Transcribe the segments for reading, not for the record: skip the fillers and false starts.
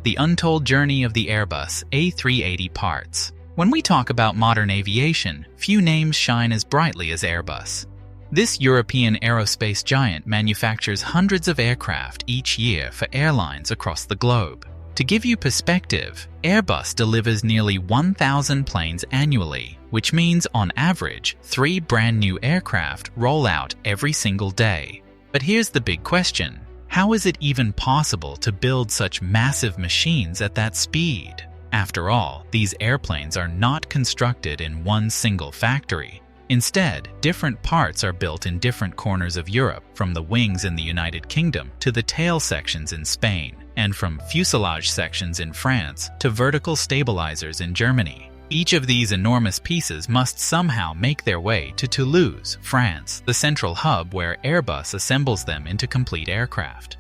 the untold journey of the Airbus A380 parts. When we talk about modern aviation, few names shine as brightly as Airbus. This European aerospace giant manufactures hundreds of aircraft each year for airlines across the globe. To give you perspective, Airbus delivers nearly 1,000 planes annually, which means on average, 3 brand new aircraft roll out every single day. But here's the big question. How is it even possible to build such massive machines at that speed? After all, these airplanes are not constructed in one single factory. Instead, different parts are built in different corners of Europe, from the wings in the United Kingdom to the tail sections in Spain, and from fuselage sections in France to vertical stabilizers in Germany. Each of these enormous pieces must somehow make their way to Toulouse, France, the central hub where Airbus assembles them into complete aircraft.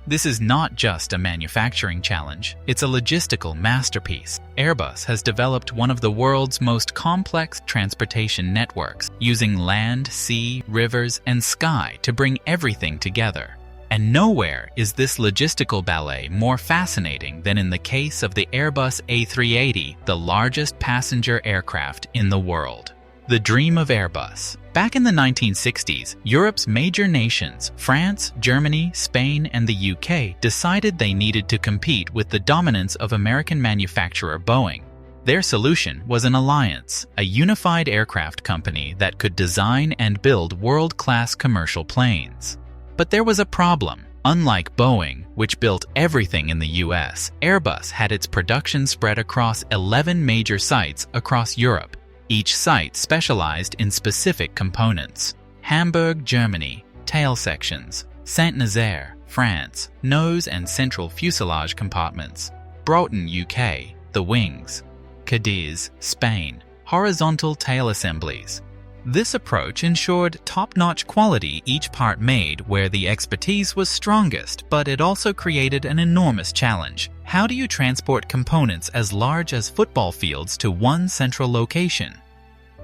This is not just a manufacturing challenge, it's a logistical masterpiece. Airbus has developed one of the world's most complex transportation networks, using land, sea, rivers, and sky to bring everything together. And nowhere is this logistical ballet more fascinating than in the case of the Airbus A380, the largest passenger aircraft in the world. The dream of Airbus. Back in the 1960s, Europe's major nations, France, Germany, Spain, and the UK, decided they needed to compete with the dominance of American manufacturer Boeing. Their solution was an alliance, a unified aircraft company that could design and build world-class commercial planes. But there was a problem. Unlike Boeing, which built everything in the US, Airbus had its production spread across 11 major sites across Europe. Each site specialized in specific components. Hamburg, Germany, tail sections. Saint-Nazaire, France, nose and central fuselage compartments. Broughton, UK, the wings. Cadiz, Spain, horizontal tail assemblies. This approach ensured top-notch quality each part made where the expertise was strongest, but it also created an enormous challenge. How do you transport components as large as football fields to one central location?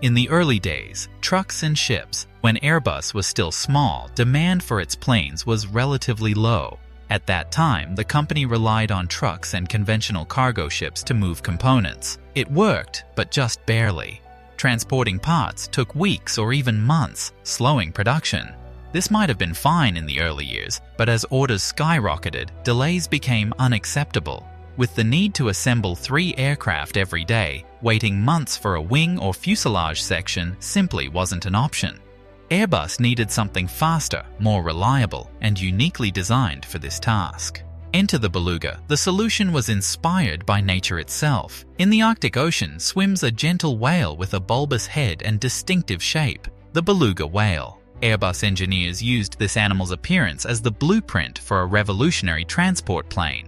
In the early days, trucks and ships, when Airbus was still small, demand for its planes was relatively low. At that time, the company relied on trucks and conventional cargo ships to move components. It worked, but just barely. Transporting parts took weeks or even months, slowing production. This might have been fine in the early years, but as orders skyrocketed, delays became unacceptable. With the need to assemble 3 aircraft every day, waiting months for a wing or fuselage section simply wasn't an option. Airbus needed something faster, more reliable, and uniquely designed for this task. Enter the Beluga. The solution was inspired by nature itself. In the Arctic Ocean swims a gentle whale with a bulbous head and distinctive shape, the beluga whale. Airbus engineers used this animal's appearance as the blueprint for a revolutionary transport plane.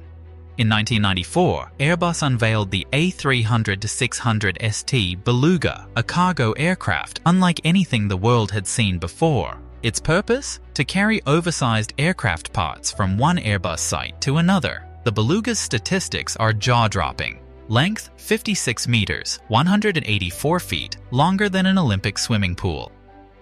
In 1994, Airbus unveiled the A380-600 ST Beluga, a cargo aircraft unlike anything the world had seen before. Its purpose? To carry oversized aircraft parts from one Airbus site to another. The Beluga's statistics are jaw-dropping. Length 56 meters, 184 feet, longer than an Olympic swimming pool.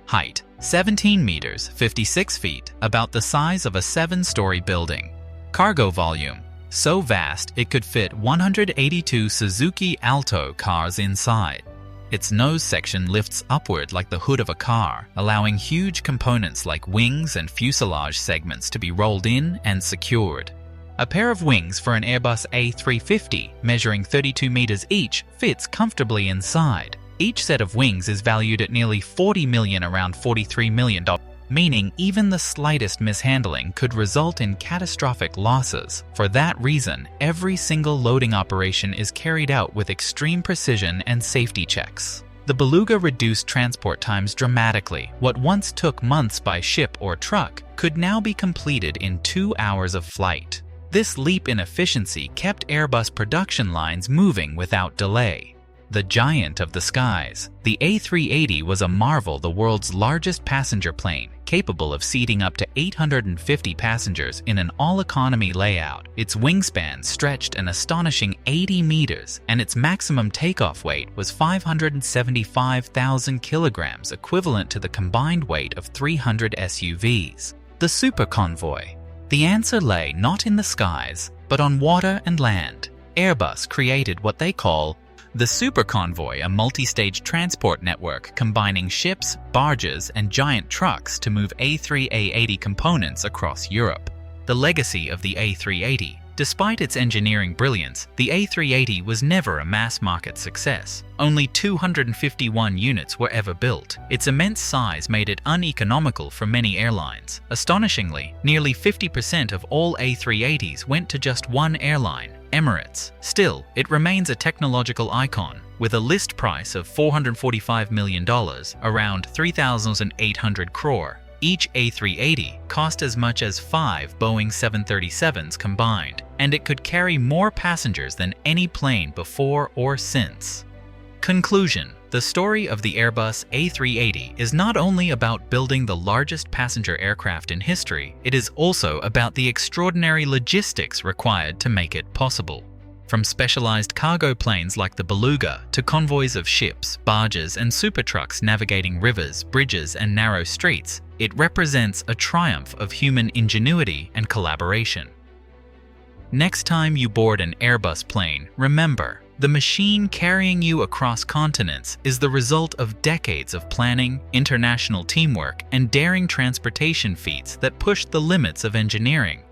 Height 17 meters, 56 feet, about the size of a 7-story building. Cargo volume so vast it could fit 182 Suzuki Alto cars inside. Its nose section lifts upward like the hood of a car, allowing huge components like wings and fuselage segments to be rolled in and secured. A pair of wings for an Airbus A380, measuring 32 meters each, fits comfortably inside. Each set of wings is valued at nearly $40 million, around $43 million, meaning even the slightest mishandling could result in catastrophic losses. For that reason, every single loading operation is carried out with extreme precision and safety checks. The Beluga reduced transport times dramatically. What once took months by ship or truck could now be completed in 2 hours of flight. This leap in efficiency kept Airbus production lines moving without delay. The giant of the skies. The A380 was a marvel, the world's largest passenger plane, capable of seating up to 850 passengers in an all-economy layout. Its wingspan stretched an astonishing 80 meters, and its maximum takeoff weight was 575,000 kilograms, equivalent to the combined weight of 300 SUVs. The Super Convoy. The answer lay not in the skies, but on water and land. Airbus created what they call the Super Convoy, a multi-stage transport network combining ships, barges, and giant trucks to move A380 components across Europe. The legacy of the A380. Despite its engineering brilliance, the A380 was never a mass-market success. Only 251 units were ever built. Its immense size made it uneconomical for many airlines. Astonishingly, nearly 50% of all A380s went to just one airline, Emirates. Still, it remains a technological icon, with a list price of $445 million, around 3,800 crore. Each A380 cost as much as 5 Boeing 737s combined, and it could carry more passengers than any plane before or since. Conclusion: the story of the Airbus A380 is not only about building the largest passenger aircraft in history, it is also about the extraordinary logistics required to make it possible. From specialized cargo planes like the Beluga to convoys of ships, barges, and super trucks navigating rivers, bridges, and narrow streets, it represents a triumph of human ingenuity and collaboration. Next time you board an Airbus plane, remember, the machine carrying you across continents is the result of decades of planning, international teamwork, and daring transportation feats that pushed the limits of engineering